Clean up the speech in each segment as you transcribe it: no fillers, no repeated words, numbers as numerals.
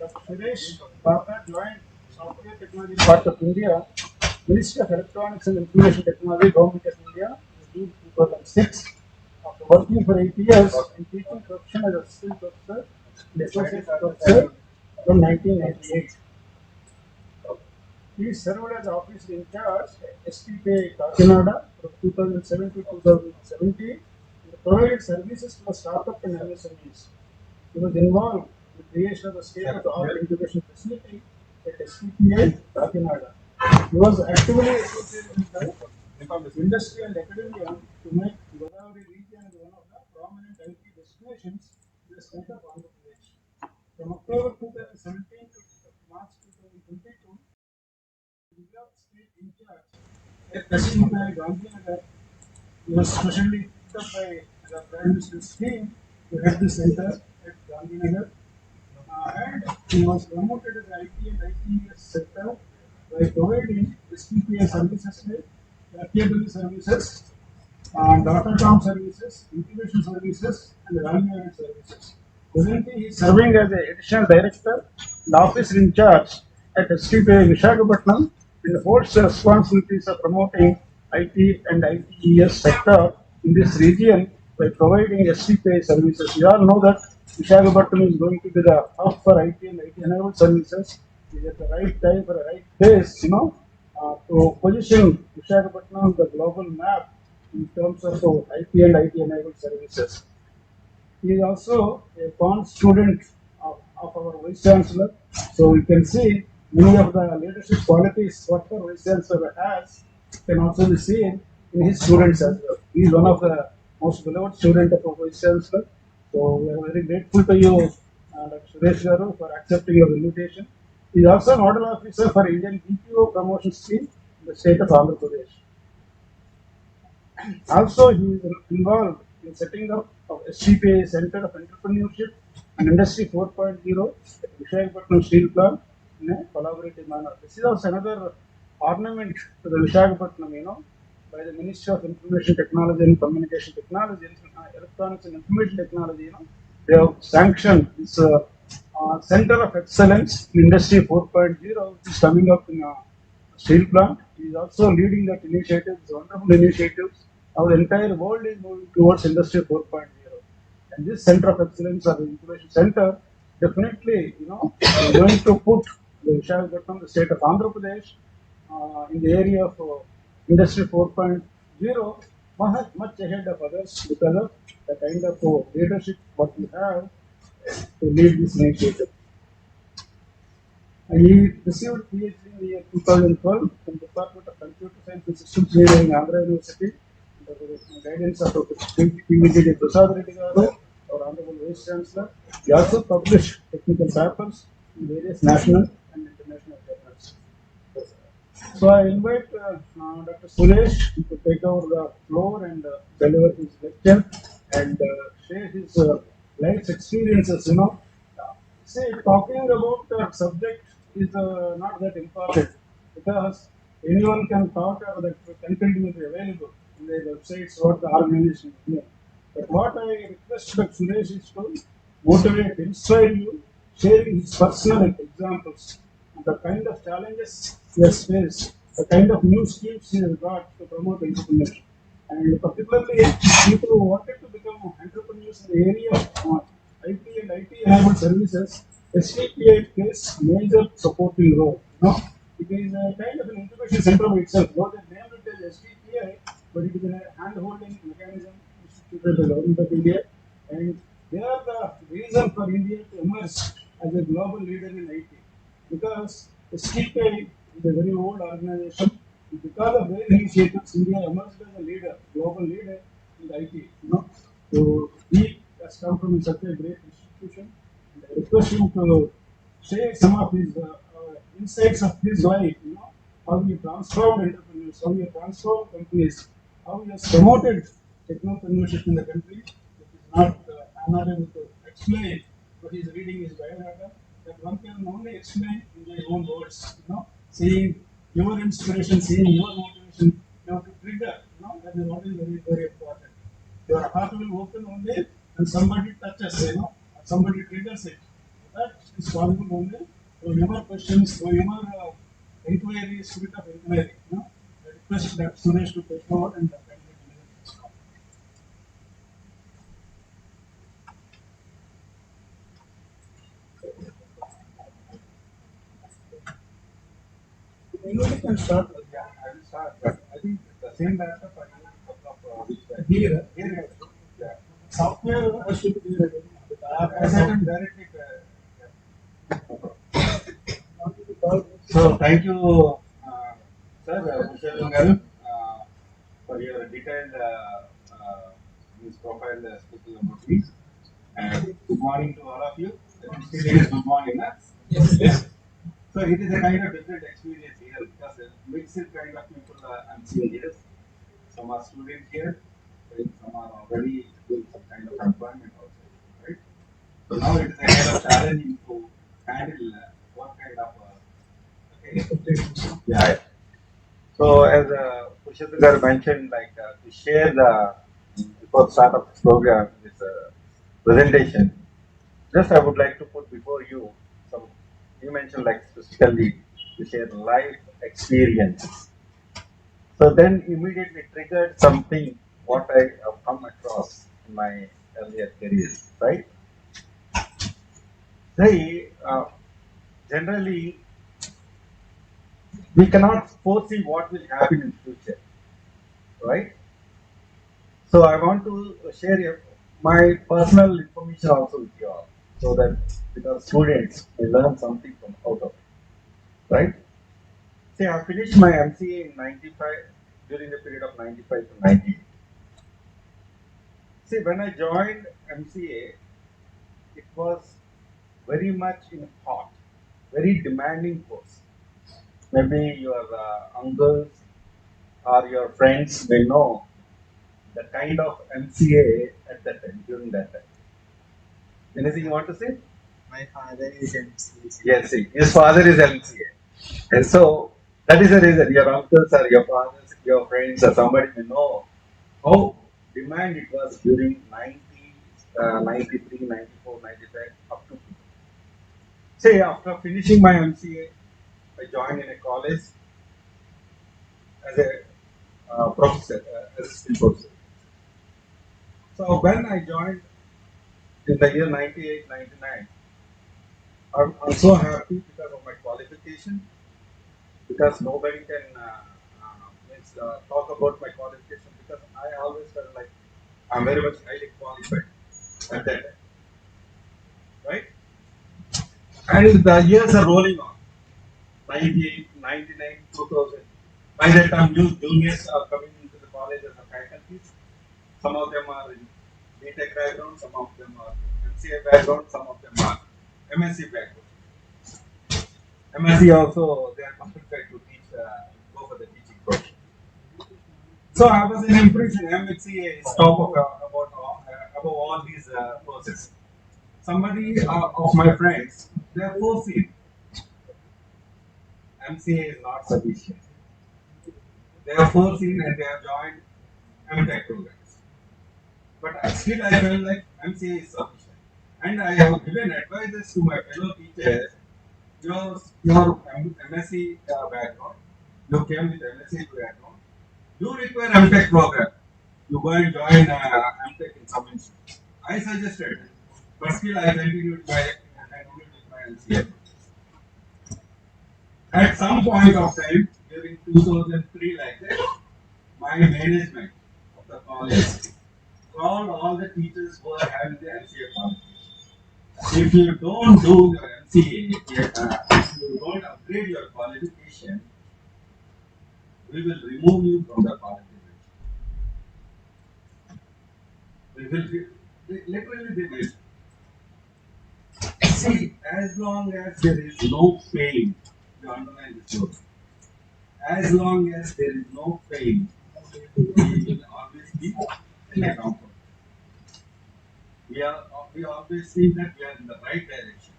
Dr. Suresh Batha joined Software Technology Part of India, Ministry of Electronics and Information Technology, Government of India, in June 2006. After working for 8 years in teaching profession as assistant professor and associate professor from 1998. He served as office in charge at STPI Kakinada from 2007 to 2017 and provided services to the startup and MSMEs. He was involved in the creation of the state-of-the-art incubation facility at STPI Kakinada. He was actively associated with the industry and academia to make Godavari region as one of the prominent IT destinations in the state of Andhra Pradesh. From October 2017 to March 2022, Gujarat State in charge at STPI-Gandhinagar. He was specially picked up by the Prime Minister's team to head the center at Gandhinagar. And he was promoted as IT and ITeS Sector by providing STPI Services, Statutory Services, Datacom Services, Incubation Services, and Value Services. Currently, he is serving as the Additional Director and Officer in Charge at STPI Visakhapatnam and holds the responsibilities of promoting IT and ITeS sector in this region by providing STPI services. You all know that Visakhapatnam is going to be the hub for IT and IT enabled services. It is at the right time for the right place, to position Visakhapatnam on the global map in terms of IT and IT enabled services. He is also a fond student of our Vice Chancellor. So you can see many of the leadership qualities what the Vice Chancellor has can also be seen in his students as well. He is one of the most beloved student of our Vice Chancellor. So we are very grateful to you, Dr. Suresh Garu, for accepting your invitation. He is also Nodal Officer for Indian BPO Promotion Scheme in the state of Andhra Pradesh. Also, he is involved in setting up of STPI Center of Entrepreneurship and Industry 4.0 at Visakhapatnam Steel Plant in a collaborative manner. This is also another ornament to the Visakhapatnam, by the Ministry of Information Technology and Communication Technology, Electronics and Information Technology. They have sanctioned this Center of Excellence in Industry 4.0, which is coming up in steel plant. He is also leading that initiative. It's a wonderful initiative. Now the entire world is moving towards Industry 4.0. And this Center of Excellence or the Incubation Center definitely, is going to put the Visakhapatnam, the state of Andhra Pradesh, in the area of Industry 4.0 much ahead of others because of the kind of leadership what we have to lead this initiative. He received PhD in the year 2012 from the Department of Computer Science and Systems Engineering, Andhra University, under the guidance of P.V.J. Prasad Reddy Garu, our Honorable Vice Chancellor. He also published technical papers in various national and international journals. So I invite Dr. Suresh to take over the floor and deliver his lecture and share his life's experiences. See, talking about the subject is not that important because anyone can talk or that content will be available in the websites what the organization is doing. But what I request Dr. Suresh is to motivate, inspire you, sharing his personal examples, the kind of challenges he has faced, the kind of new schemes he has got to promote entrepreneurship. And particularly people who wanted to become entrepreneurs in the area of IT and IT enabled services, STPI plays major supporting role. It is a kind of an incubation center by itself. Though they named it as STPI, but it is a hand-holding mechanism instituted by the government of India, and they are the reason for India to emerge as a global leader in IT. Because STPI is a very old organization. Because of their initiatives, India emerged as a leader, global leader in IT. So he has come from such a great institution. And I request him to share some of his insights of his life. How he transformed entrepreneurs, how he transformed companies, how he has promoted technopreneurship in the country. I'm not able to explain, but he's reading his biodata. That one can only explain in their own words. Seeing your inspiration, seeing your motivation, you have to trigger. That is what is very, very important. Your heart will open only when somebody touches, somebody triggers it. That is possible only through your questions, through your inquiry, spirit of inquiry. I request that Suresh to take over and kindly deliver this call. You can start. Yeah, I will start. But I think the same data for you couple of weeks back. Here, yeah. Software has to be there. I can directly. So thank you, sir, Michelle Garu, for your detailed news profile speaking about me. And good morning to all of you. Still it is good morning, huh? Yes. So it is a kind of different experience here because mixed kind of people I'm seeing here. Some are students here, and some are already doing some kind of employment also, right? So now it is a kind of challenging to handle what kind of expectations. Yeah. So as Pushpendra mentioned, like to share the before the start of this program, this presentation, just I would like to put before you some. You mentioned like specifically to share life experience. So then immediately triggered something what I have come across in my earlier career, right? Say, generally we cannot foresee what will happen in future, right? So I want to share my personal information also with you all, so that because students may learn something from out of it, right? See, I finished my MCA in '95 during the period of '95 to '98. See, when I joined MCA, it was very much in hot, very demanding course. Maybe your uncles or your friends may know the kind of MCA at that time, during that time. Anything you want to say? My father is MCA. Yes, see, his father is MCA. And so that is the reason your uncles or your fathers, your friends or somebody may know how demand it was during 90, 93, 94, 95, up to. Say after finishing my MCA, I joined in a college as a professor, assistant professor. So when I joined in the year 98, 99, I'm so happy because of my qualification, because nobody can talk about my qualification because I always felt like I'm very much highly qualified at that time, right? And the years are rolling on. 98, 99, 2000. By that time, new juniors are coming into the college as a faculties. Some of them are in B.Tech background, some of them are MCA background, some of them are MSc background. MSc also, they are qualified to teach, go for the teaching profession. So I was in impression, MHCA is top of, above all these courses. Somebody of my friends, they are foreseen. MCA is not sufficient. They are foreseen and they have joined MTech programs. But still I felt like MCA is sufficient. And I have given advices to my fellow teachers. Your MSc background, you came with MSc background, you require MTech program. You go and join MTech in some institute. I suggested, but still I continued with my MCA. At some point of time, during 2003 like that, my management of the college called all the teachers who are having the MCA qualification. If you don't do your MCA, if you don't upgrade your qualification, we will remove you from the college. We will literally they will. See, as long as there is no pain, you underline this word. As long as there is no pain, we will always be in a comfort. We always think that we are in the right direction.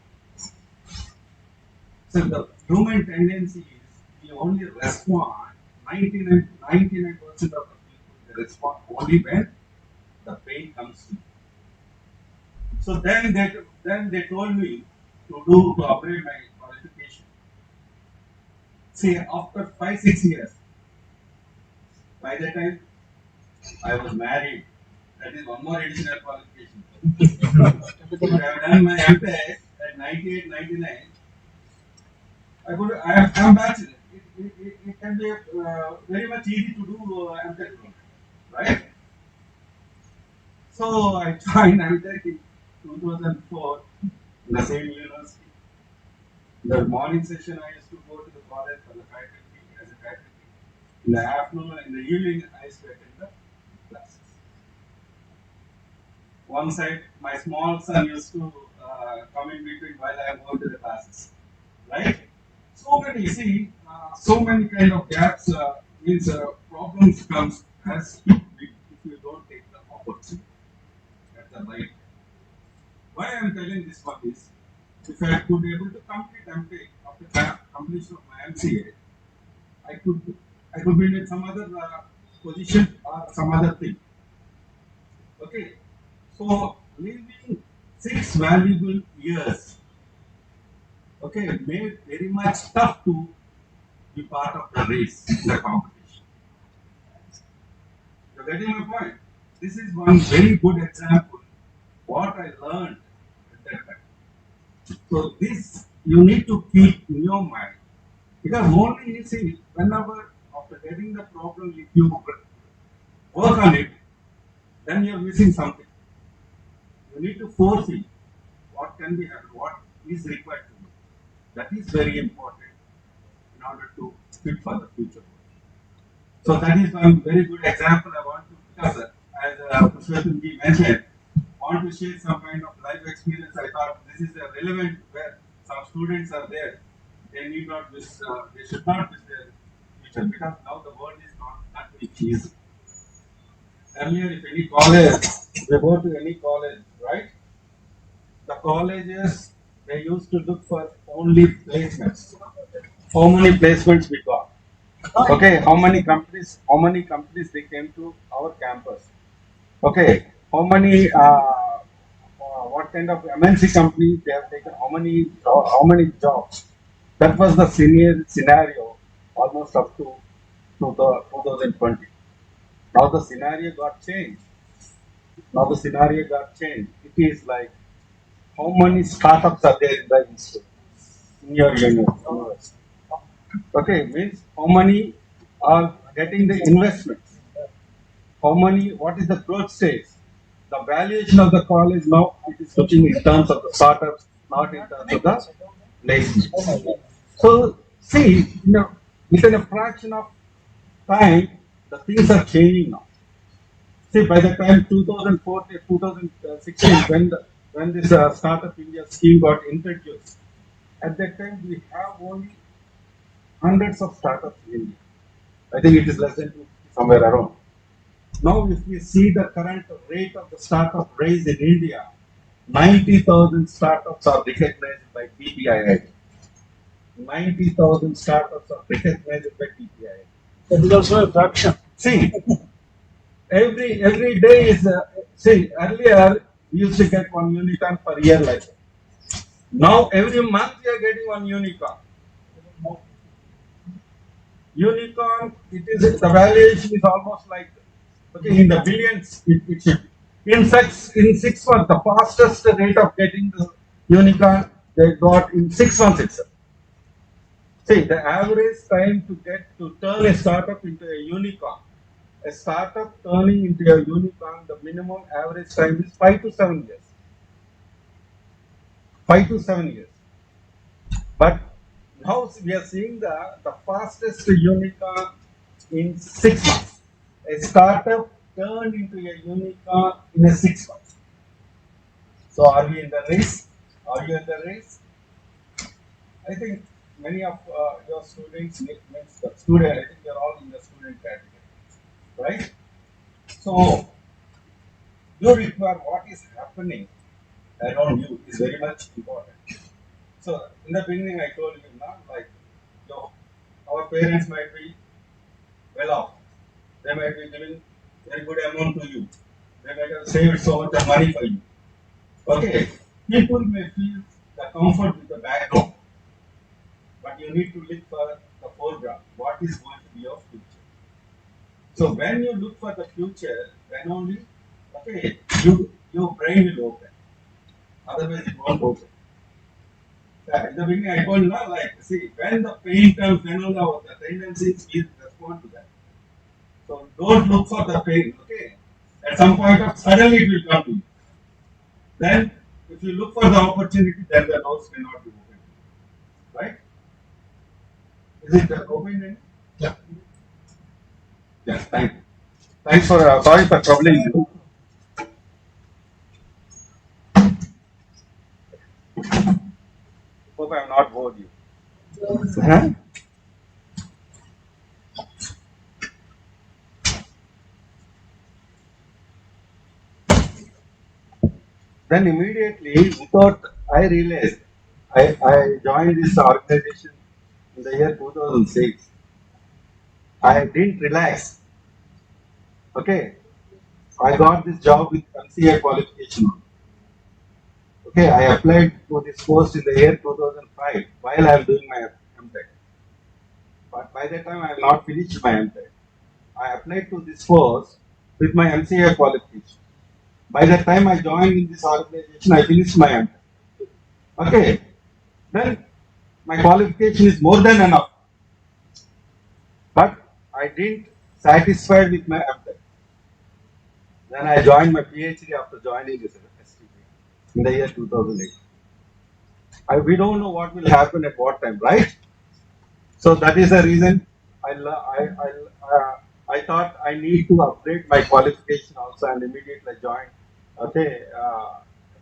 So the human tendency is we only respond 99% of the people they respond only when the pain comes to you. So then they told me to upgrade my qualification. See, after 5 6 years, by the time I was married, that is one more additional qualification. If I have done my MTech at 98, 99, I am bachelor. It can be very much easy to do MTech, right? So I joined MTech in 2004 in the same university. The morning session I used to go to the college for the faculty as a faculty. In the afternoon and in the evening I used to attend the classes. One side, my small son used to come in between while I am going to the classes, right? So many, see, so many kind of gaps means problems comes as if you don't take the opportunity at the right time. Why I am telling this one is, if I could be able to complete MTech after completion of my MCA, I could I could be in some other position or some other thing. Okay, so living 6 valuable years, okay, made very much tough to be part of the race, the competition. You're getting my point? This is one very good example what I learned at that time. So this you need to keep in your mind because only you see whenever after getting the problem, if you work on it, then you're missing something. You need to foresee what can be happened, what is required to do. That is very important in order to fit for the future. So that is one very good example I want to, because as Pushpatunji mentioned, want to share some kind of life experience. I thought this is relevant where some students are there. They need not miss, they should not miss their future because now the world is not that easy. Earlier, if any college, they go to any college, right? The colleges, they used to look for only placements. How many placements we got? Okay, how many companies they came to our campus? Okay, how many, what kind of MNC companies they have taken? How many jobs? That was the senior scenario almost up to the 2020. Now the scenario got changed. Now the scenario got changed. It is like how many startups are there in the institute, in your university? Okay, means how many are getting the investments? How many? What is the growth stage? The valuation of the college now it is looking in terms of the startups, not in terms of the placements. So see, within a fraction of time, the things are changing now. See, by the time 2014, 2016, when this Startup India scheme got introduced, at that time we have only hundreds of startups in India. I think it is less than 250 somewhere around. Now, if we see the current rate of the startup raise in India, 90,000 startups are recognized by TPI-Ad. 90,000 startups are recognized by TPI-Ad. That is also a fraction. See, every day is see earlier we used to get one unicorn per year like that. Now every month we are getting one unicorn. Unicorn, it is the valuation is almost like okay in the billions. It should in 6 months the fastest rate of getting the unicorn they got in 6 months itself. See the average time to get to turn a startup into a unicorn. A startup turning into a unicorn, the minimum average time is 5 to 7 years. 5 to 7 years. But now we are seeing the fastest unicorn in 6 months. A startup turned into a unicorn in a 6 months. So are we in the race? Are you in the race? I think many of your students, means the student, I think you're all in the student category, right? So you require what is happening around you is very much important. So in the beginning, I told you now, like our parents might be well off. They might be giving very good amount to you. They might have saved so much of money for you. Okay, people may feel the comfort with the background, but you need to look for the foreground. What is going to be your future? So when you look for the future, then only okay, your brain will open. Otherwise, it won't open. In the beginning, I told you, like, see, when the pain comes, then only the tendency is we respond to that. So don't look for the pain, okay? At some point of suddenly it will come to you. Then, if you look for the opportunity, then the doors cannot be opened. Right? Is it open? Yeah. Yes, thank you. Thanks for, sorry for troubling you. Hope I have not bored you. Huh? Then immediately, without I realized, I joined this organization in the year 2006. I didn't relax. Okay, I got this job with MCA qualification. Okay, I applied for this post in the year 2005 while I am doing my MTech. But by that time, I have not finished my MTech. I applied to this post with my MCA qualification. By the time I joined in this organization, I finished my MTech. Okay, then my qualification is more than enough. But I didn't satisfied with my MTech. Then I joined my PhD after joining this STPI in the year 2008. We don't know what will happen at what time, right? So that is the reason I thought I need to upgrade my qualification also and immediately joined. Okay,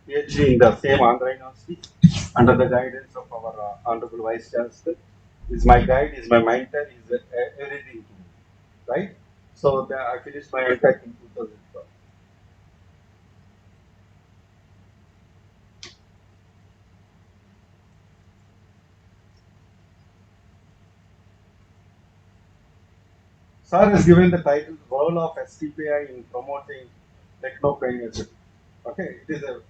PhD in the same Andhra University under the guidance of our Honorable Vice Chancellor. Is my guide, is my mentor, is everything to me, right? So I finished my MTech in 2012. Sir has given the title Role of STPI in Promoting Technopreneurship. Okay, it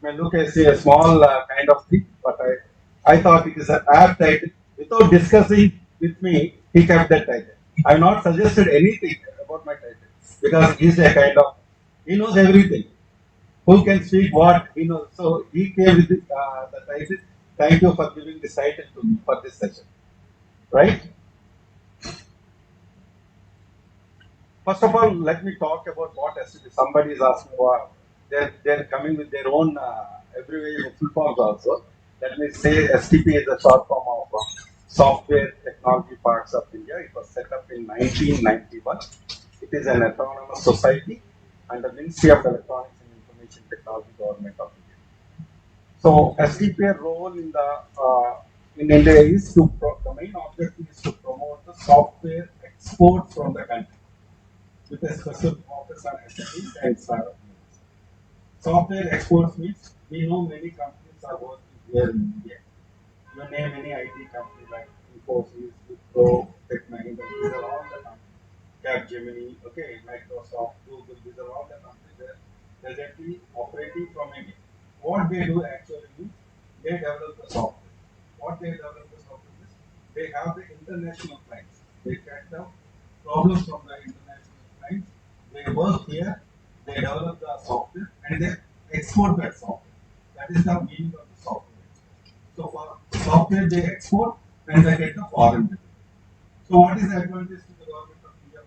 may look as a small kind of thing, but I thought it is an apt title. Without discussing with me, he kept that title. I have not suggested anything about my title because he is a kind of, he knows everything. Who can speak what he knows. So he came with the title. Thank you for giving this title to me for this session. Right? First of all, let me talk about what STP. Somebody is asking, wow, they're coming with their own abbreviation full forms also. Let me say STP is a short form of Software Technology Parks of India. It was set up in 1991. It is an autonomous society under Ministry of Electronics and Information Technology, Government of India. So STPI role in India is the main objective is to promote the software export from the country with a special focus on SMEs and startups. Software exports means we know many companies are working here in India. You name any IT company like Infosys, Wipro, Technopreneurship, these are all the companies. Capgemini, okay, Microsoft, Google, these are all the companies that are directly operating from India. What they do actually means they develop the software. What they develop the software is they have the international clients. They get the problems from the international clients. They work here, they develop the software, and they export that software. That is the meaning of the software. So for software they export and they get the foreign business. So what is the advantage to the government of India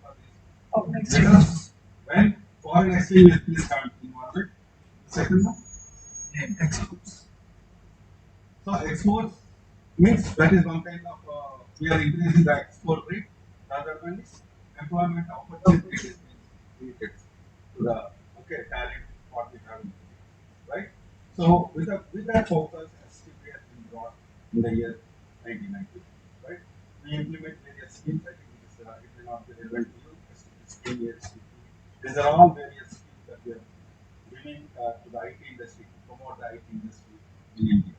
for this? Because when foreign exchange is coming involved, the second one, exports. So exports means that is one kind of we are increasing the export rate. The other one is employment opportunities is created to the talent what we have in India, right? So with that focus, STP has been brought in the year 1990, right? We implement various schemes. I think it will not be relevant to you. STP, STP. These are all various schemes that we are giving to the IT industry to promote the IT industry in India.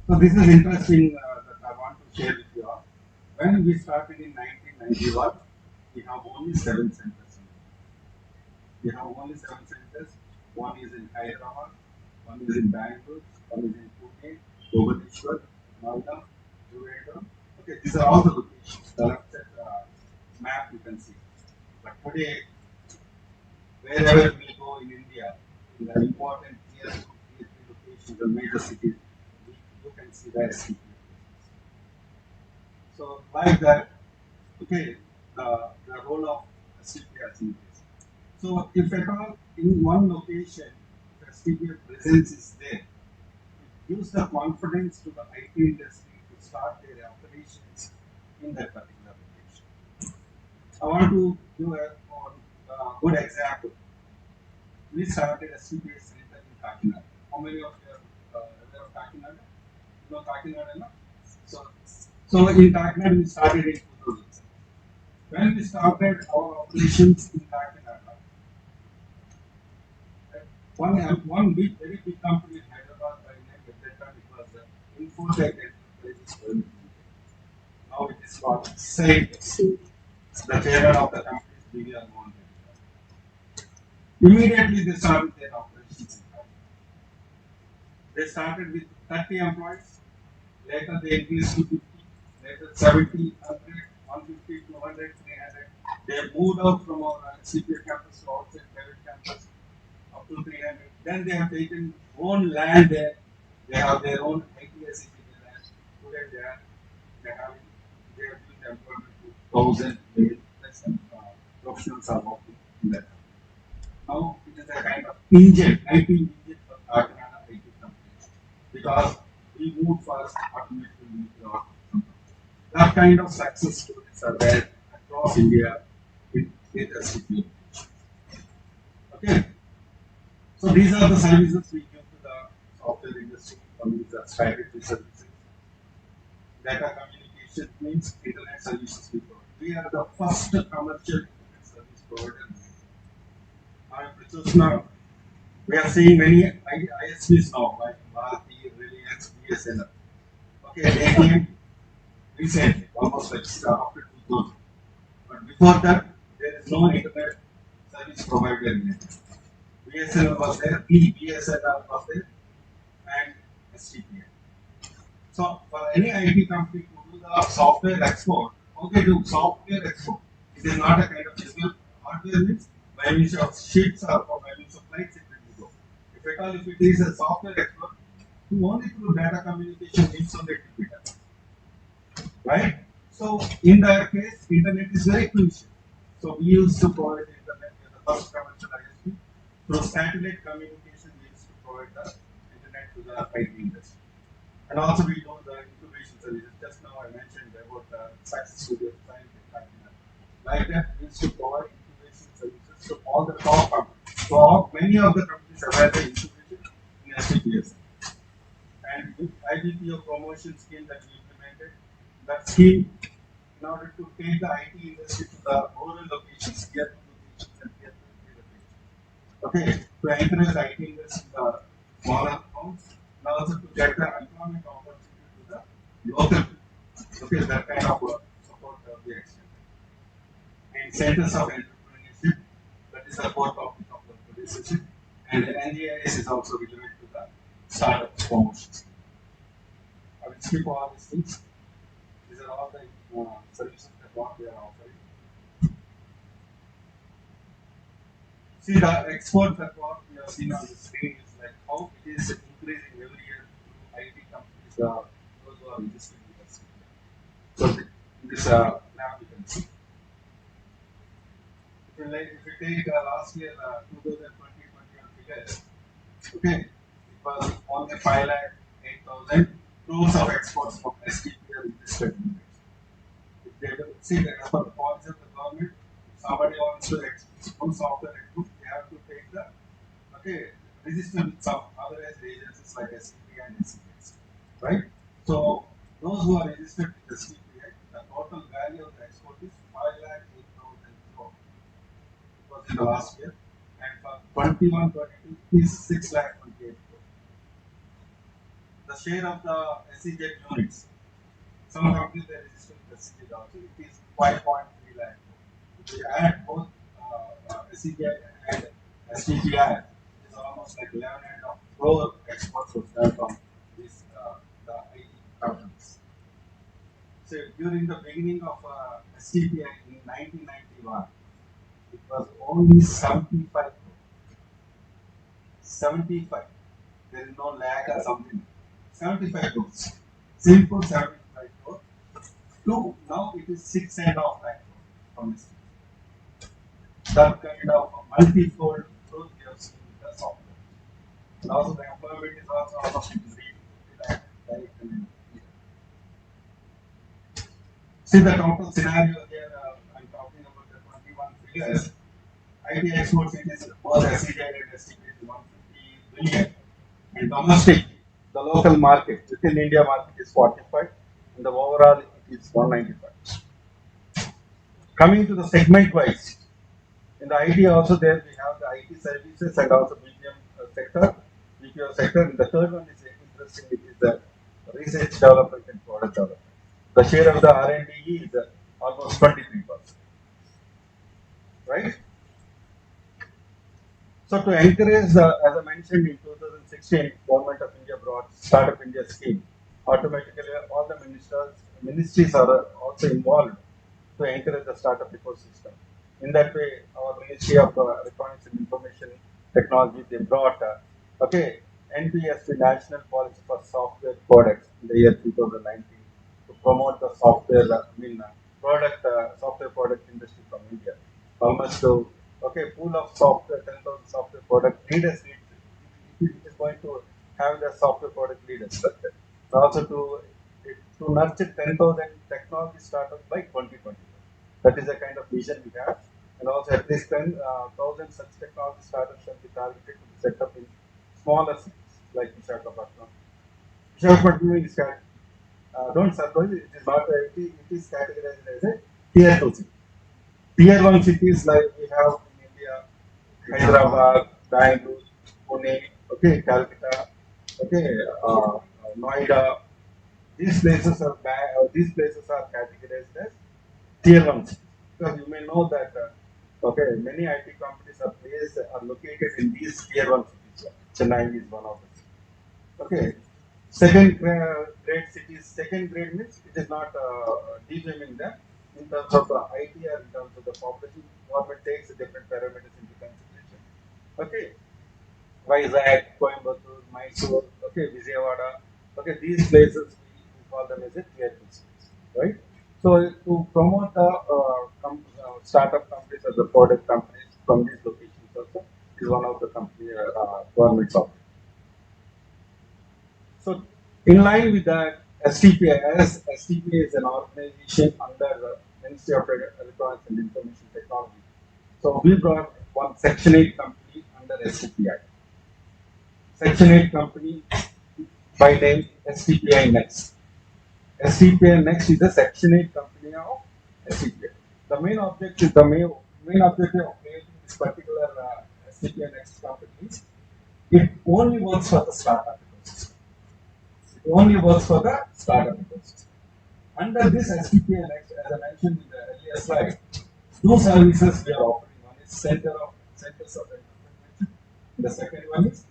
So this is interesting that I want to share with you all. When we started in 1991, we have only 7 centers. We have only 7 centers. One is in Hyderabad, One is in Bangalore, one is in Pune, Bhubaneswar, Malda, Juventus. Okay, these are all the locations. The left side map you can see. But today, wherever we go in India, in the important tier 2, tier 3 locations, the major cities, you can see the STPI. So, like that, okay, the role of STPI is increased. So, if at all in one location, the STPI presence is there, it gives the confidence to the IT industry to start their operations in that particular location. I want to give a good example. We started a CBS center in Kakinada. How many of you are aware of Kakinada? You know Kakinada, no? So in Kakinada we started in 2007. When we started our operations in Kakinada, one big, very big company in Hyderabad by name at that time it was Infotech Enterprises Private Limited. Now it is called SAIT. The chairman of the company is B.STPI-Ad. Immediately they started their operations in Kakinada. They started with 30 employees. Later they increased to 50. Later 70, 100, 150, 200, 300. They moved out from our CPA campus to outside private campus up to 300. Then they have taken own land there. They have their own ITeS Sector land. Today they are doing employment to 1,000 plus professionals are working in that. Now it is a kind of engine, IT engine for Kakinada IT companies because we move first, automatically move to our company. That kind of success stories are there across India with STPI. Okay, so these are the services we give to the software industry. One is the strategy services. Data communication means internet services we provide. We are the first commercial internet service provider. Now, we are seeing many ISPs now, like Bharti, Reliance, BSNL. Okay, they came recently, almost like after 2000. But before that, there is no internet service provider in India. BSNL was there, BSNL was there, and STPI. So, for any IT company to do the software export, how they do software export? It is not a kind of physical hardware means by means of sheets or by means of flights it will go. If at all, if it is a software export, to only through data communication means only it will be done. Right? So, in that case, internet is very crucial. So, we used to provide internet as the first commercial ISP. Through satellite communication, we used to provide the internet to the IT industry. And also we do the incubation services. Just now I mentioned about the success studio science and technology. Like that, we used to provide incubation services to all the top companies. So many of the companies have the incubation in STPS. And with IBPO promotion scheme that we implemented, that scheme in order to take the IT industry to the rural locations, tier 2 locations and tier 3 locations. Okay, to encourage the IT industry in the smaller towns. And also to get the employment opportunity to the local people. Okay, that kind of support we extended. And centers of entrepreneurship, that is the core topic of the decision. And NGIS is also relevant to the startups promotions. I will skip all these things. These are all the services that what we are offering. See the export that what we have seen on the screen is like how it is increasing every year through IT companies, those who are registered with us. So in this map you can see. If you take last year 2020-21 figures, okay, it was only 5,08,000 crores of exports from STPI registered units. If they do see that as per the policy of the government, if somebody wants to export software export, they have to take the register with some authorized agencies like STPI and STPI, right? So those who are registered with STPI, the total value of the export is 5,08,000 crores. It was in the last year, and for 21-22 is 6,28,000 crores. The share of the SEZ units, some companies they register with SEZ also, it is 5.3 lakh. If we add both SEZ and STPI, it is almost like 11.5 crore exports was done from this the IT companies. So during the beginning of STPI in 1991, it was only 75 75. There is no lag or something. 75 crores. Simple 75 crores. To now it is 6.5 lakh from this. That kind of multi-fold growth we have seen with the software. And also the employment is also almost increasing. Direct and indirect. See the total scenario here. I'm talking about the 21 figures. IT exports it is both SEJ and STP is 150 billion. And domestic, the local market within India market is 45, and the overall it is 195. Coming to the segment wise, in the IT also there we have the IT services and also BPM sector, BPO sector. And the third one is interesting, it is the research development and product development. The share of the R&D is almost 23%, right? So to encourage, as I mentioned in 2016, Government of India brought Startup India scheme. Automatically, all the ministries are also involved to encourage the startup ecosystem. In that way, our Ministry of Electronics and Information Technology, they brought, NPS, National Policy for Software Products in the year 2019 to promote the software, software product industry from India. Almost to, pool of software, 10,000 software product leaders, it is going to have the software product leaders structure. Also to nurture 10,000 technology startups by 2020. That is the kind of vision we have. And also at least 10,000 such technology startups shall be targeted to be set up in smaller cities like Visakhapatnam. Visakhapatnam is don't suppose it is not it is categorized as a tier 2 city. Tier 1 cities like we have in India, Hyderabad, Bangalore, Pune, Calcutta, Noida. These places are categorized as tier 1 cities. Because you may know that many IT companies are located in these tier 1 cities. Chennai is one of them. Okay. Second grade cities, second grade means it is not defaming them in terms of the IT or in terms of the population. Government takes different parameters into consideration. Okay. Vizag, Coimbatore, Mysore, Vijayawada. These places we call them as a tier 2 cities, right? So to promote the startup companies or the product companies from these locations also is one of the company government's objectives. So, in line with that, STPI is an organization under the Ministry of Electronics and Information Technology. So, we brought one Section 8 company under STPI. Section 8 company by name STPI Next. STPI Next is the Section 8 company of STPI. The main objective of creating this particular STPI Next company is it only works for the startup ecosystem. Only works for the startup ecosystem. Under this STPI Next, as I mentioned in the earlier slide, two services we are offering. One is Centers of Entrepreneurship. The second one is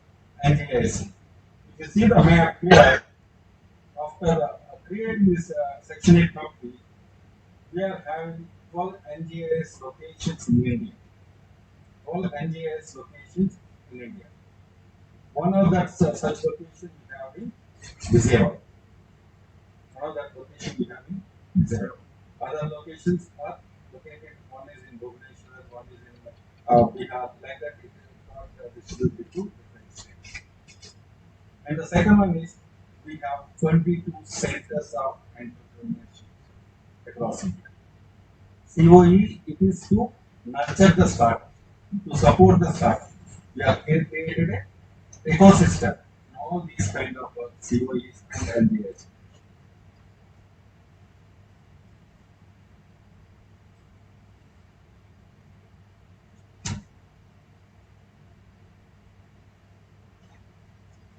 NGIS. If you see the map here, after creating this Section 8 company, we are having 12 NGIS locations in India. 12 NGIS locations in India. One of that such locations we have in Vijayawada. One of that location we have in Gujarat. Other locations are located, one is in Bhubaneswar, one is in Bihar, like that it is not distributed to different states. And the second one is we have 22 centers of entrepreneurship across India. COE, it is to nurture the startup, to support the startup. We have created an ecosystem, all these kind of COEs and LDS.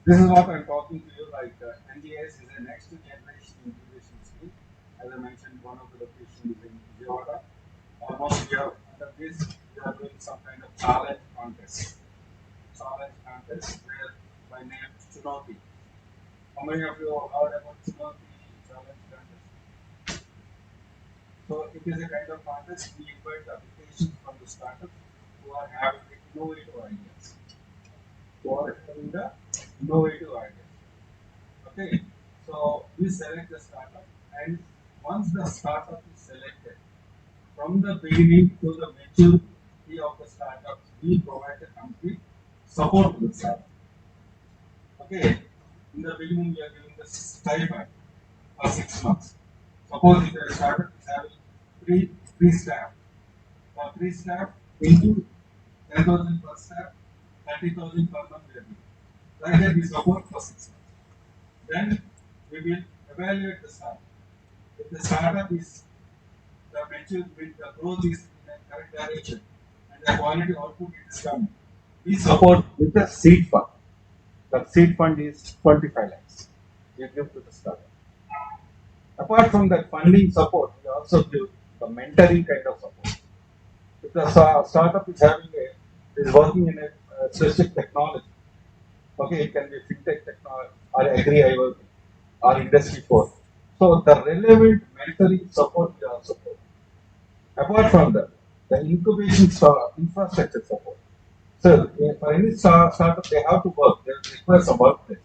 This is what I'm talking to you, like NGS is a next generation incubation scheme. As I mentioned, one of the locations is in Vijayawada. Almost we are under this, we are doing some kind of challenge contest. Challenge contest where by by name Chunoti. How many of you have heard about Chunoti challenge contest? So it is a kind of contest we invite applications from the startups who are having innovative ideas. Who are having the innovative ideas. Okay. So we select the startup, and once the startup is selected, from the beginning to the maturity of the startup, we provide a complete support to the startup. Okay. In the beginning, we are giving the stipend for 6 months. Suppose if a startup is having three staff, for three staff into 10,000 per staff, 30,000 per month we are giving. Like that, we support for 6 months. Then we will evaluate the startup. If the startup is the mature, the growth is in a correct direction, and the quality output is coming, we support with the seed fund. The seed fund is 25 lakhs. We give to the startup. Apart from that funding support, we also give the mentoring kind of support. If the startup is is working in a specific technology, okay, it can be fintech technology or agri IoT or industry 4. So the relevant mentoring support we also provide. Apart from that, the incubation infrastructure support. So for any startup, they have to work. They require some workplace.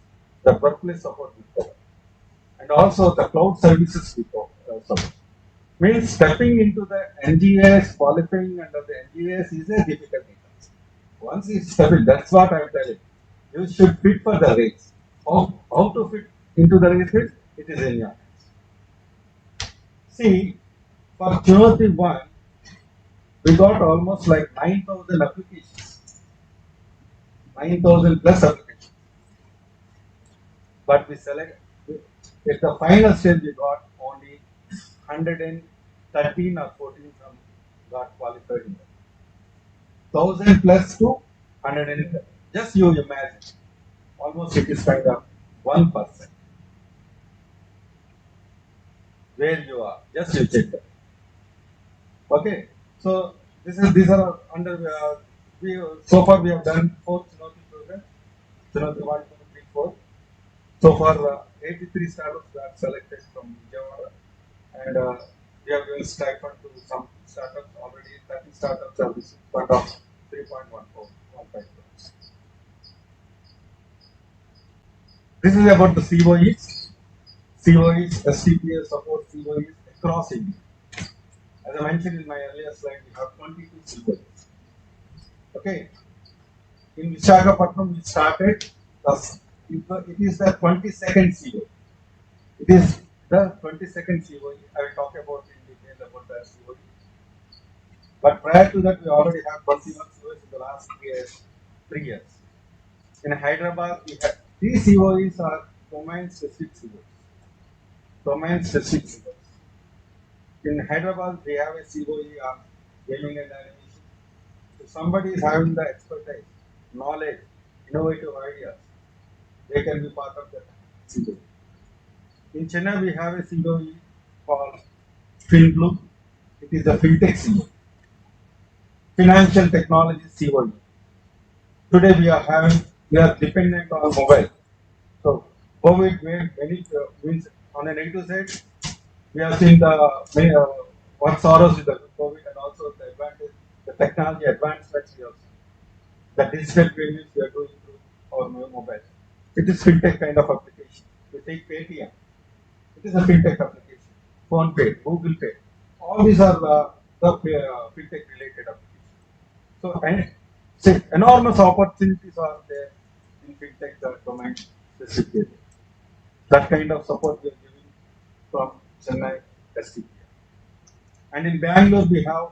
The workplace support we provide. And also the cloud services we support. Means stepping into the NGS, qualifying under the NGS is a difficult task. Once you step in, that's what I'm telling. You should fit for the race. How to fit into the race? It is in your hands. See, for Chunoti 1, we got almost like 9,000 applications. 9,000 plus applications. But we select, at the final stage, we got only 113 or 14 from got qualified in that. 1,000 plus to 110. Just you imagine. Almost it is kind of 1%. Where you are. Just you check that. Okay. So these are under we so far we have done 4 Chunoti programs. Chunoti 1, 2, 3, 4. So far 83 startups got selected from Vijayawada, and we have given stipend to some startups already. 30 startups have received fund of 3.1415 crores. This is about the COEs. COEs, STPI support COEs across India. As I mentioned in my earlier slide, we have 22 COEs. Okay. In Visakhapatnam, we started, it is the 22nd COE. It is the 22nd COE. I will talk about in detail about that COE. But prior to that, we already have 21 COEs in the last 3 years. In Hyderabad, we have 3 COEs are domain-specific COEs. Domain-specific COEs. In Hyderabad, we have a COE on gaming and animation. If somebody is having the expertise, knowledge, innovative ideas, they can be part of that COE. In Chennai, we have a COE called FinBloom. It is a fintech COE. Financial technology COE. Today we are dependent on mobile. So COVID means on a negative side, we have seen what sorrows with the COVID, and also the advantage, the technology advancements we have seen. The digital payments we are doing through our mobile. It is fintech kind of application. We take Paytm. It is a fintech application. Phone Pay, Google Pay. All these are the fintech related applications. So enormous opportunities are there in fintech domain specifically. That kind of support we are giving from Chennai STPI. And in Bangalore we have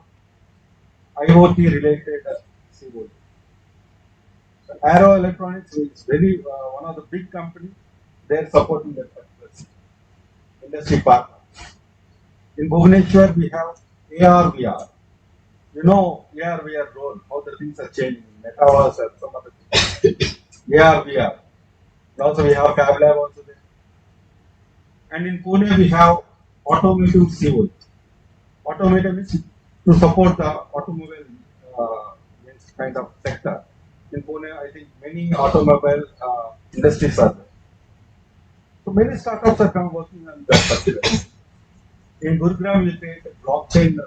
IoT related COE. So Aero Electronics is very one of the big companies. They are supporting that particular industry partner. In Bhubaneswar we have AR VR. You know AR VR role, how the things are changing, metaverse and some other things. AR VR. Also we have Fab Lab also there. And in Pune we have automotive COE. Automotive means to support the automobile kind of sector. In Pune, I think many automobile industries are there. So many startups are come working on that particular. In Gurugram, we created blockchain,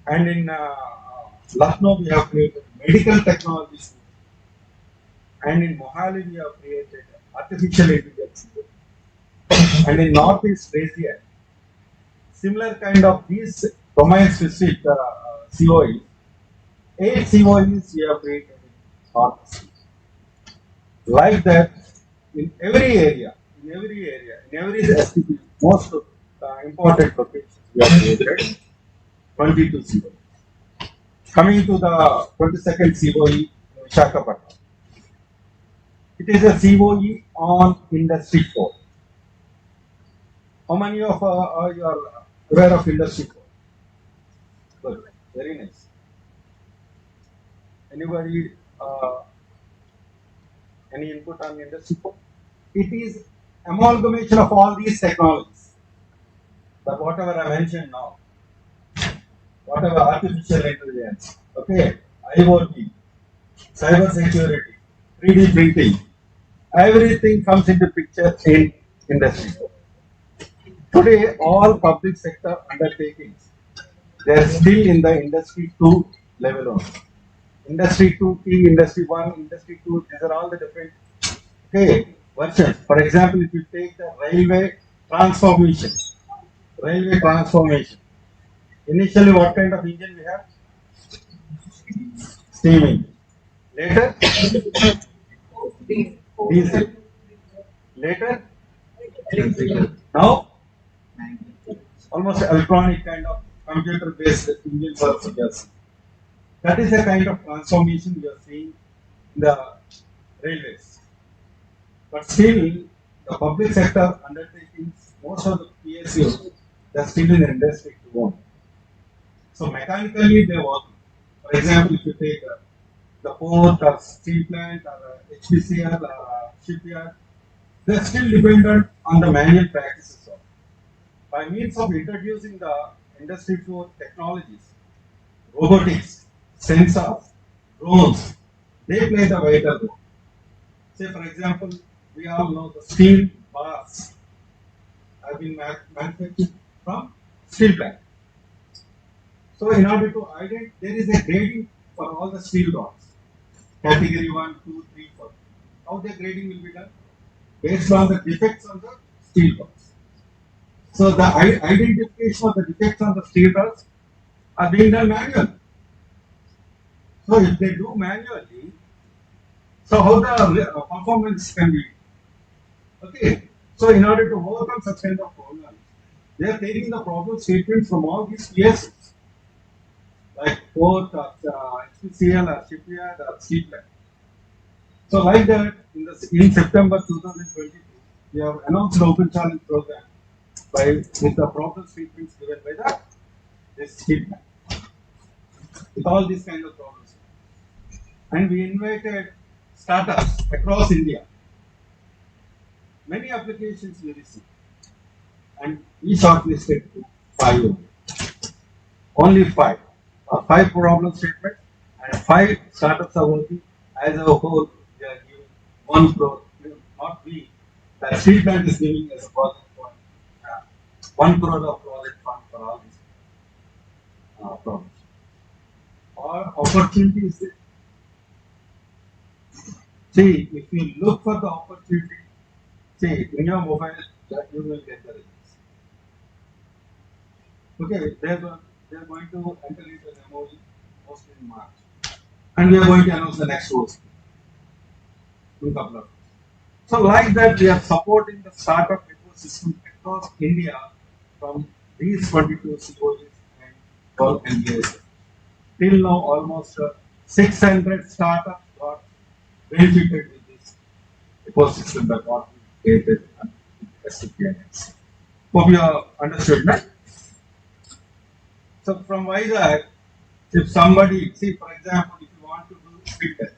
and in Lucknow, we have created medical technologies, and in Mohali, we have created artificial intelligence, and in Northeast Asia, similar kind of these domain-specific COEs, 8 COEs we have created in Northeast. Like that, in every STP, most important locations we have created 22 COEs. Coming to the 22nd COE, Visakhapatnam. It is a COE on Industry 4. How many of you are aware of Industry 4? Good, very nice. Anybody, any input on Industry 4? It is amalgamation of all these technologies. That whatever I mentioned now, whatever artificial intelligence, okay, IoT, cyber security, 3D printing, everything comes into picture in Industry 4. Today, all public sector undertakings, they are still in the Industry 2 level only. Industry 2T, Industry 1, Industry 2, these are all the different versions. For example, if you take the transformation, railway transformation, initially what kind of engine we have? Steam engine. Later, diesel. Later, now, almost electronic kind of computer-based engines also just. That is the kind of transformation we are seeing in the railways. But still, the public sector undertakings, most of the PSUs, they are still in Industry 2. So mechanically they work. For example, if you take the port or steel plant or HPCL or shipyard, they are still dependent on the manual practices. By means of introducing the Industry 4 technologies, robotics, sensors, drones, they play the vital role. Say, for example, we all know the steel bars have been manufactured from steel plant. So, in order to identify, there is a grading for all the steel rods, category 1, 2, 3, 4. How the grading will be done? Based on the defects on the steel rods. So, the identification of the defects on the steel rods are being done manually. So, if they do manually, so how the performance can be? Okay. So, in order to overcome such kind of problems, they are taking the problem statements from all these PSs, like port, HPCL, or shipyard, or steel plant. So, like that, in September 2022, we have announced an open challenge program with the problem statements given by this steel plant, with all these kind of problems. And we invited startups across India. Many applications we received, and we shortlisted 5. Only 5. 5 problem statements, and 5 startups are working. As a whole, they are giving 1 crore. Not we. The steel plant is giving as a project fund 1 crore of project fund for all these problems. Or opportunities. See, if you look for the opportunity, see, in your mobile, that you will get the results. Okay, they're going to enter into an MOU mostly in March. And we are going to announce the next course in a couple of days. So, like that, we are supporting the startup ecosystem across India from these 22 COEs and 12 NGOs. Till now, almost 600 startups got benefited with this ecosystem that got created at STPI. Hope you have understood that. So, from Vizag, if somebody, see, for example, if you want to do fitness,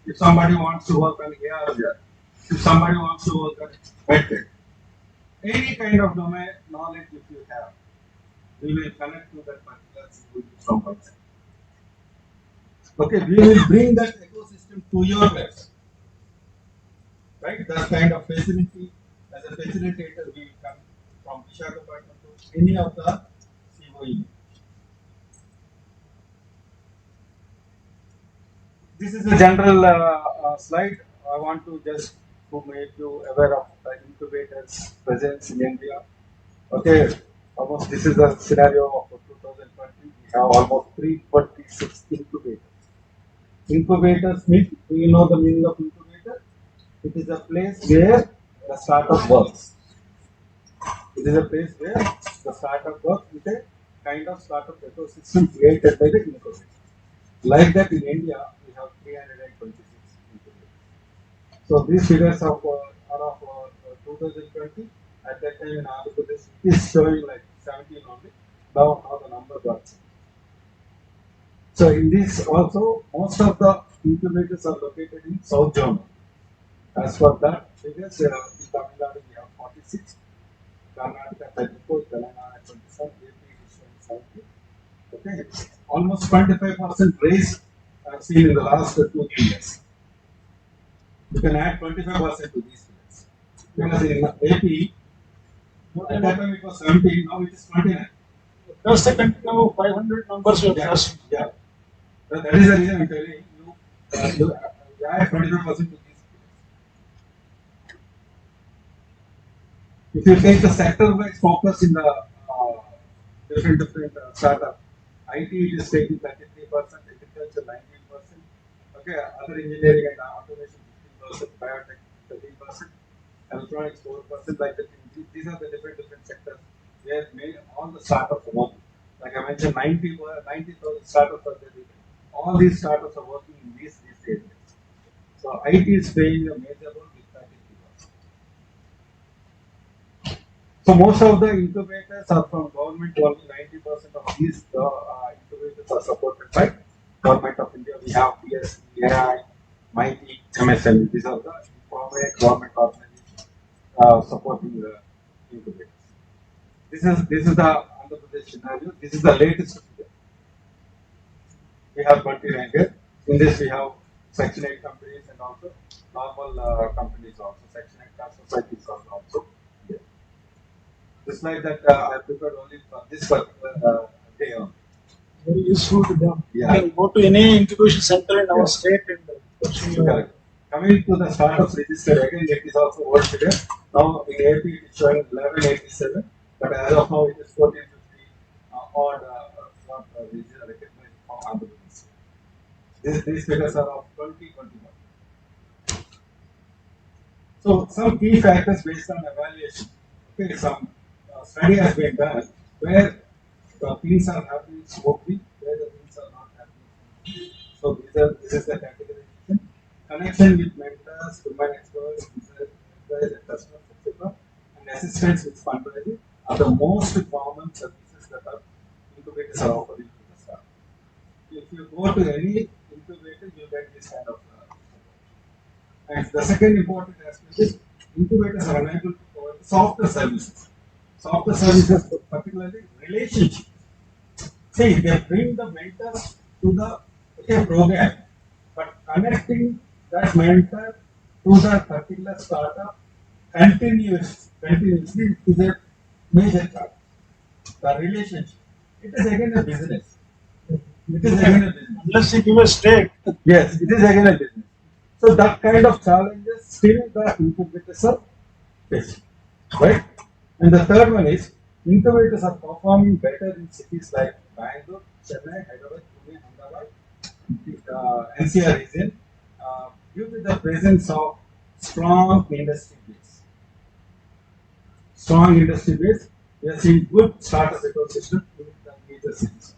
if somebody wants to work on AR, if somebody wants to work on medtech, any kind of domain knowledge if you have, we will connect to that particular COE from Vizag. Okay, we will bring that ecosystem to your place. Right? That kind of facility, as a facilitator, we will come from Visakhapatnam to any of the COE. This is a general slide. I want to just to make you aware of the incubators presence in India. Okay, almost this is the scenario of 2020. We have almost 326 incubators. Incubators mean, do you know the meaning of incubator? It is a place where the startup works. It is a place where the startup works with a kind of startup ecosystem created by the incubator. Like that in India, we have 326 incubators. So these figures are of 2020. At that time in Andhra Pradesh, it is showing like 17 only. Now the numbers are changed. So in this also, most of the incubators are located in South Zone. As for that figures, in Tamil Nadu we have 46, Karnataka 34, Telangana 27, AP is showing 70. Okay, almost 25% raise I've seen in the last 2 years. You can add 25% to these figures. Because in AP, at that time it was 17, now it is 29. Just a continue 500 numbers you have Yeah, just. yeah. So that is the reason I'm telling you, you add 25% to these figures. If you take the sector-wise focus in the different startup, IT it is taking 33%, agriculture 19%, okay, other engineering and automation 15%, biotech 13%, electronics 4%, like that. These are the different sectors where all the startups are working. Like I mentioned, 90,000 startups are there. All these startups are working in these areas. So IT is playing a major role with 33%. So most of the incubators are from government. Only 90% of these incubators are supported by government of India. We have B.STPI-Ad, MeitY, MSMEs. These are the private government organizations supporting the incubators. This is the Andhra Pradesh scenario. This is the latest figure. We have 29 here. In this we have Section 8 companies and also normal companies also. Section 8 caste societies are also here. This slide that I prepared only for this particular day only. Very useful to them. Yeah. You can go to any incubation center in our Yeah. state and pursue your. Correct. Coming to the startups registered again, it is also old figure. Now in AP it is showing 1187, but as of now it is 1450 odd what is recognized from Andhra Pradesh. These figures are of 2021. So some key factors based on evaluation. Okay, some study has been done where the things are happening smoothly, where the things are not happening. So this is the categorization. Connection with mentors, human experts, employees, customers, etc., and assistance with fundraising are the most common services that are incubators are offering to the staff. If you go to any incubator, you get this kind of and the second important aspect is incubators are unable to provide software services. Software services, particularly relationship. See, they bring the mentor to the program, but connecting that mentor to the particular startup continuously is a major part. The relationship. It is again a business. It is again a business. Unless you give a stake. Yes, it is again a business. So that kind of challenges still the incubators are facing, right? And the third one is incubators are performing better in cities like Bangalore, Chennai, Hyderabad, Pune, Ahmedabad, NCR region, due to the presence of strong industry base. Strong industry base, we are seeing good startup ecosystem in the major cities.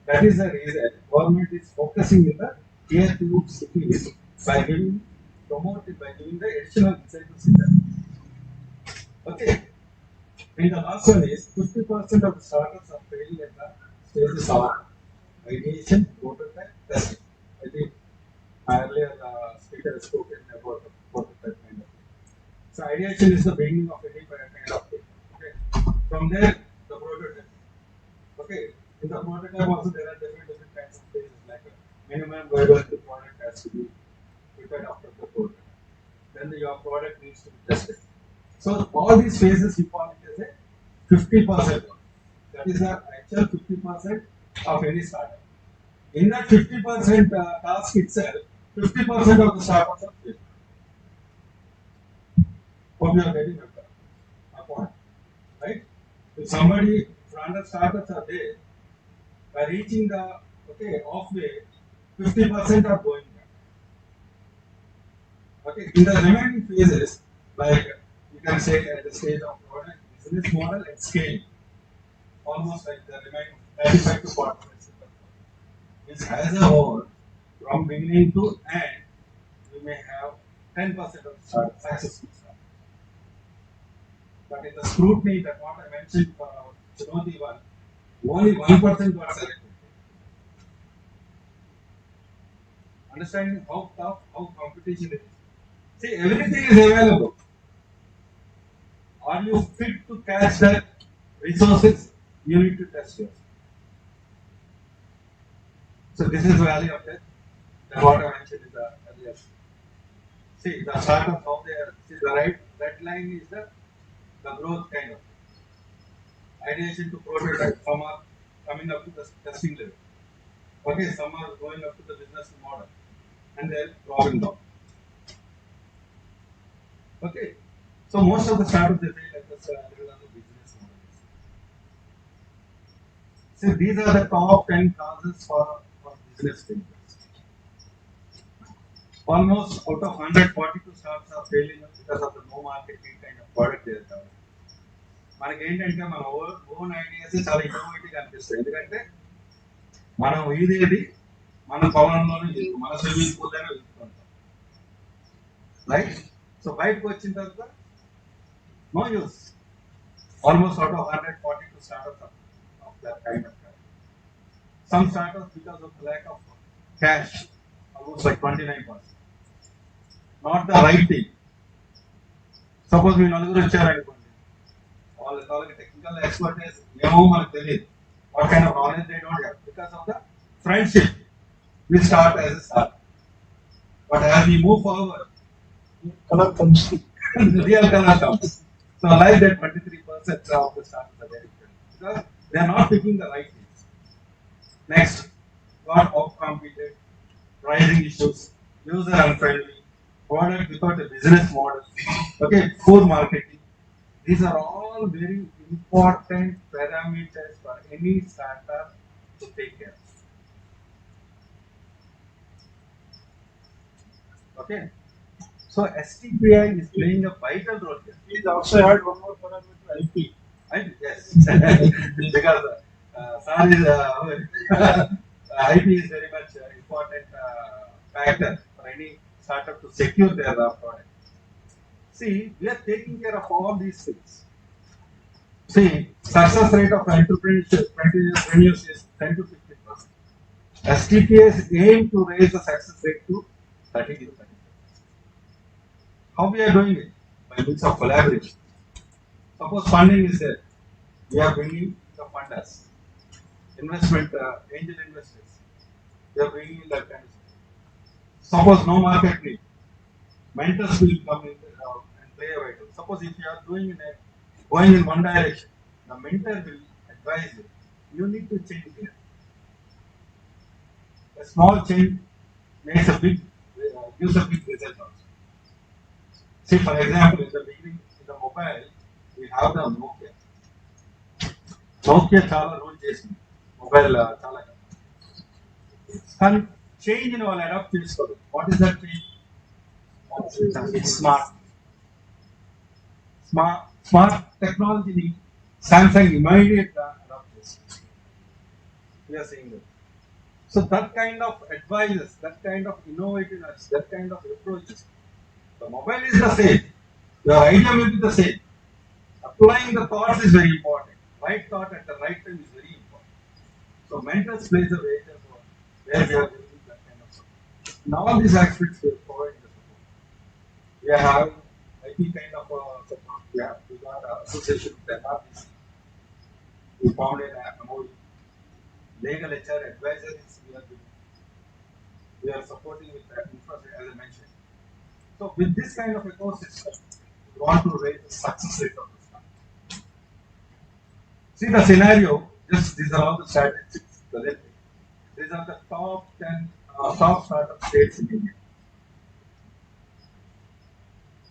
That is the reason government is focusing in the tier 2 cities by giving the additional incentives in them. Okay. And the last one is 50% of the startups are failing at the stages of ideation, prototype, testing. I think my earlier speaker has spoken about the prototype kind of thing. So ideation is the beginning of any kind of thing. Okay. From there, the prototype. Okay. In the prototype also there are different kinds of phases like minimum viability product has to be prepared after the code. Then your product needs to be tested. So all these phases you call it as a 50%. That is the actual 50% of any startup. In that 50% task itself, 50% of the startups are failed. Hope you are getting my point, right? If somebody, if 100 startups are there, by reaching the halfway, 50% are going back. Okay, in the remaining phases, like you can say at the stage of product, business model, and scale, almost like the remaining 35 to 40%. Which as a whole, from beginning to end, we may have 10% of successful start. But in the scrutiny that what I mentioned for our Chinoti one, only 1% got selected. Understanding how tough, how competition it is. See, everything is available. Are you fit to catch that resources? You need to test yourself. So this is the value of it. That's what I mentioned in the earlier. See, the startup how they are. See, the red line is the growth kind of ideation to prototype. Some are coming up to the testing level. Okay, some are going up to the business model, and they're dropping down. Okay, so most of the startups they fail at the level of the business model. See, these are the top 10 causes for business failures. Almost out of 142 startups are failing because of the no marketing kind of product they are developing. మనకి ఏంటంటే మన own ideas చాలా innovative అనిపిస్తాయి. ఎందుకంటే మనం ఇదేది మన పొలంలోనే మన స్విమ్మింగ్ పూల్ లోనే వెళ్తుంటాం, రైట్? సో బయటకు వచ్చిన తర్వాత no use. Almost out of 142 startups of that kind of kind. Some startups because of the lack of cash, almost like 29%. Not the right thing. Suppose we నలుగురు వచ్చారనుకోండి, వాళ్ళకి technical expertise ఏమో మనకు తెలియదు. What kind of knowledge they don't have. Because of the friendship, we start as a start. But as we move forward, color comes. the real color comes. So like that 23% of the startups are very different. Because they are not picking the right things. Next, got off-competed, pricing issues, user unfriendly, product without a business model, okay, poor marketing. These are all very important parameters for any startup to take care of. Okay, so STPI is playing a vital role here. Please also add one more parameter, IP. Yes, because sir is IP is very much important factor for any startup to secure their product. See, we are taking care of all these things. See, success rate of entrepreneurs is 10 to 15%. STPIs aim to raise the success rate to 30 to 30%. How we are doing it? By means of collaboration. Suppose funding is there, we are bringing the funders, investment, angel investors. We are bringing in that kind of stuff. Suppose no market need, mentors will come in and play a vital. Suppose if you are going in one direction, the mentor will advise you. You need to change here. A small change makes a big, gives a big result also. See, for example, in the beginning, in the mobile, we have the Nokia. Nokia చాలా rule చేసింది, mobile చాలా కానీ change ని వాళ్ళు adapt చేసుకోరు. What is that change? Smart టెక్నాలజీని Samsung immediate గా adapt చేస్తుంది. We are seeing that. So that kind of advices, that kind of innovativeness, that kind of approaches. The mobile is the same. Your idea will be the same. Applying the thoughts is very important. Right thought at the right time is very important. So mentors plays a major role where we are doing that kind of support. In all these aspects, we are providing the support. We are having IP kind of support. We got an association with the RBC. We found an MOU. Legal HR advisories we are doing. We are supporting with that infrastructure, as I mentioned. So with this kind of ecosystem, we want to raise the success rate of the startup. See the scenario, just these are all the statistics presently. These are the top 10 top startup states in India.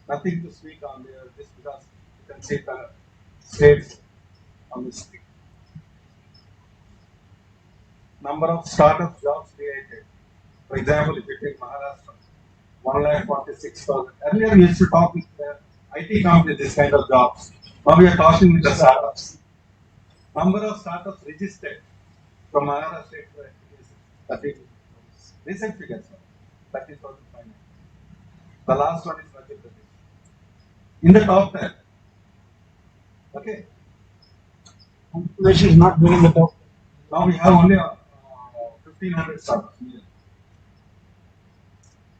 Nothing to speak on there just because you can see the states on the screen. Number of startup jobs created. For example, if you take Maharashtra, 1,46,000. Earlier we used to talk with the IT companies, this kind of jobs. Now we are talking with the startups. Number of startups registered from Andhra State is 30. Recent figures, 30,500. The last one is Madhya Pradesh. In the top 10. Okay. Which is not doing the top. Now we have only 1,500 startups.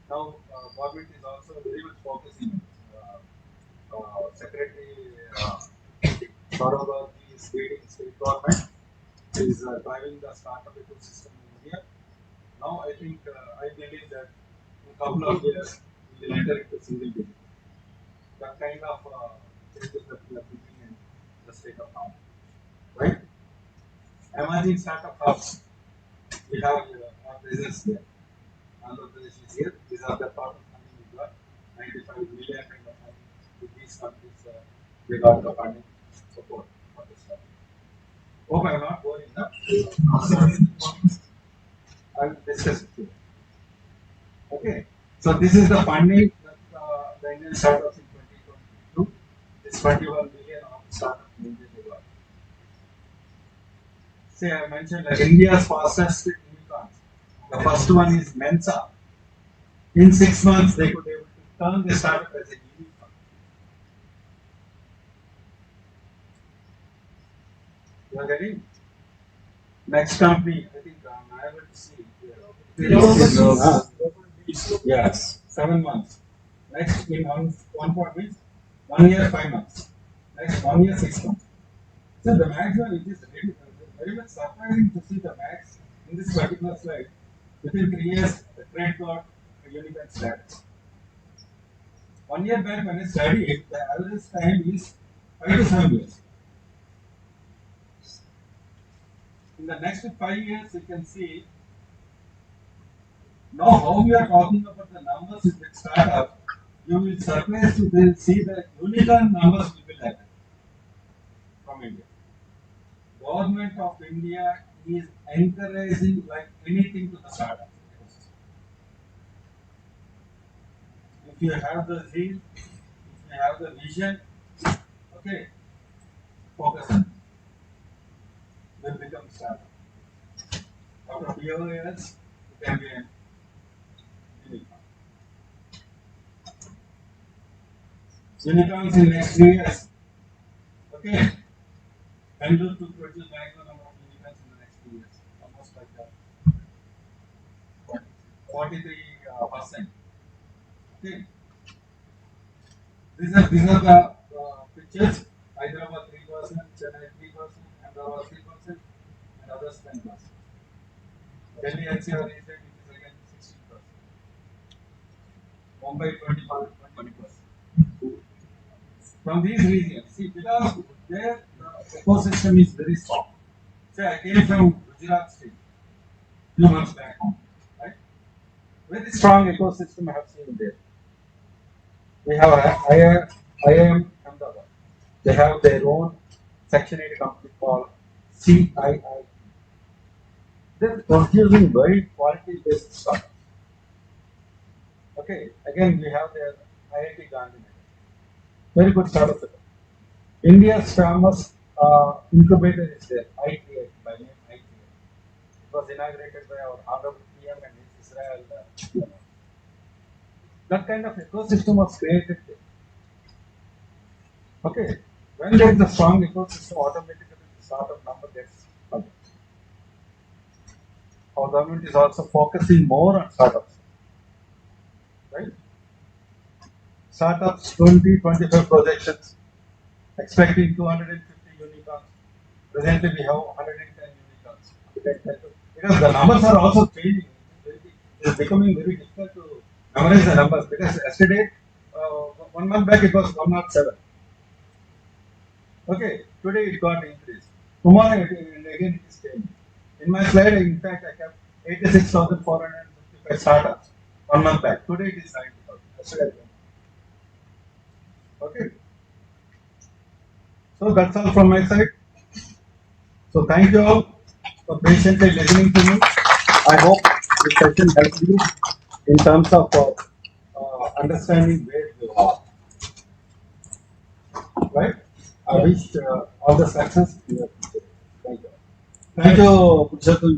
Now government is also very much focusing. Secretary Godavari is leading state government. Is driving the startup ecosystem in India. Now I think I believe that in a couple of years we will enter into single digit. That kind of changes that we are bringing in the state of Andhra, right? Emerging startup hubs. We have our business here. Andhra Pradesh is here. These are the part of funding we got. 95 million kind of funding with these countries. We got the funding support for this stuff. Hope I am not boring enough. I'll discuss with you. Okay. So this is the funding that the Indian startups in 2022. This 21 billion of startups in India they got. Say I mentioned like India's fastest unicorns. The first one is Mensa. In 6 months they could be able to turn the startup as a unicorn. You are getting? Next company, I think I'm able to see here. Yes, 7 months. Next in one part means 1 year, 5 months. Next 1 year, 6 months. So the maximum it is very much surprising to see the max in this particular slide. Within 3 years, the trade got a unicorn status. 1 year back when I studied, the average time is 5 to 7 years. In the next 5 years, you can see now how we are talking about the numbers in the startup. You will surprise to see the unicorn numbers will be like that from India. Government of India is encouraging like anything to the startup. If you have the zeal, if you have the vision, okay, focus on it. Will become startup. After a few years, you can be a unicorn. Unicorns in next 3 years. Okay. Bangalore to produce maximum number of unicorns in the next 2 years. Almost like that. 43%. Okay. These are the pictures. Hyderabad 3%, Chennai 3%, Ahmedabad 3%, and others 10%. Delhi NCR region it is again 16%. Mumbai 20%. From these regions, see because their ecosystem is very strong. Say I came from Gujarat State 2 months back home, right? Very strong ecosystem I have seen there. We have IIM Ahmedabad. They have their own Section 8 company called CII. They're producing very quality based startups. Okay, again we have their IIT Gandhinagar. Very good startup. India's famous incubator is there, ITeS by name ITeS. It was inaugurated by our Honorable PM and his Israel. That kind of ecosystem was created there. Okay, when there is a strong ecosystem, automatically the startup number gets published. Our government is also focusing more on startups, right? Startups 2025 projections expecting 250 unicorns. Presently, we have 110 unicorns. Because the numbers are also changing. It is becoming very difficult to memorize the numbers because yesterday, 1 month back it was 107. Okay, today it got increased. Tomorrow again it is changing. In my slide, in fact, I have 86,455 startups 1 month back. Today it is 90,000. Yesterday, okay. So that's all from my side. So thank you all for patiently listening to me. I hope this session helps you in terms of understanding where you are. Right? I wish all the success. Thank you. Thank you, Purushottam.